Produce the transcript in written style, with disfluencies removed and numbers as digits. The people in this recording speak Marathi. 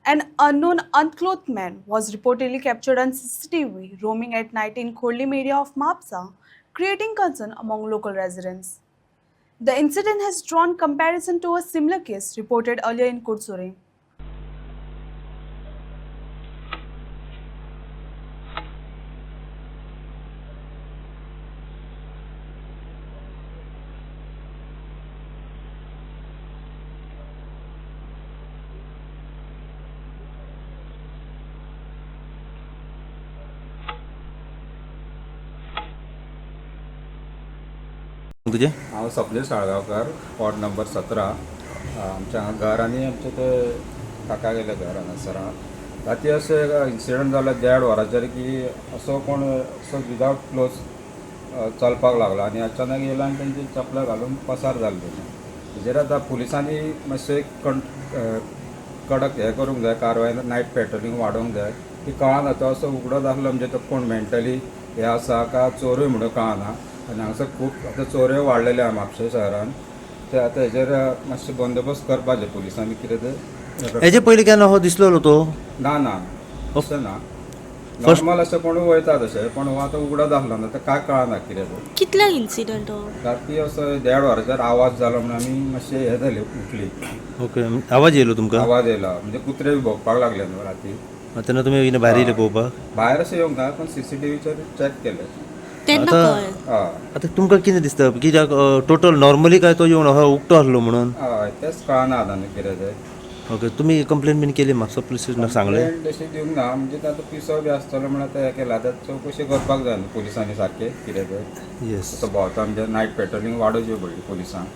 An unknown unclothed man was reportedly captured on CCTV roaming at night in Khorlim area of Mapsa, creating concern among local residents. The incident has drawn comparison to a similar case reported earlier in Kursore. तुझे हांव सपने साळगांवकर वॉर्ड नंबर 17 आमच्या घर आनी आमचे ते काका गेले घर हांगासर राती अशें इन्सिडंट जालो 1:30 वरांचेर की असो कोण असो विदावट क्लोज चलपाक लागलो आनी अचानक येयलो आनी तेंची चपलां घालून पसार जाल्ले हेजेर आतां पुलिसांनी मातशें कडक हें करूंक जाय कारवाय नायट पेट्रोलिंग वाडोवंक जाय की कळना तो असो उगडो आसलो म्हणजे तो कोण मेंटली हे आसा का चोरूय म्हणून कळना आनी हांगासर खूब आतां चोऱ्यो वाडलेले आहा म्हापशे शहरान ते आतां हेजेर मातशें बंदोबस्त करपाचें पुलिसांनी कितें तें हेजे पयलीं केन्ना हो दिसलेलो तो ना ना अशें ना नॉर्मल अशें कोण वयता तशें पण हो आतां उगडो जाल्लो ना तें कांय कळना कितें तें कितल्या इन्सिडंट हो राती असो 1:30 वरांचेर आवाज जालो म्हणून आमी मातशें हें जाली उठली ओके आवाज येयलो तुमकां आवाज येयला म्हणजे कुत्रे बी भोंकपाक लागले न्हू राती तेन्ना तुमी भायर येयले पळोवपाक भायर अशें येवंक ना पण CCTVचेर चॅक केलें तेन्ना आतां कळ्ळें हय आतां तुमकां कितें दिसता कित्याक टोटल नॉर्मली काय तो येवन हो उक्तो आसलो म्हणून हय तेंच कळना आतां न्ही कितें तें ओके तुमी कंप्लेन बीन केली म्हापसा पुलीस स्टेशनाक सांगलें कंप्लेंट तशी दिवंक ना म्हणजे ते आतां पिसो बी आसतलो म्हण आतां हें केलां आतां चवकशी करपाक जाय न्हू पुलिसांनी सारकें कितें तें येस तसो भोंवता म्हणजे नायट पेट्रोलिंग वाडोवची पडली पुलिसांक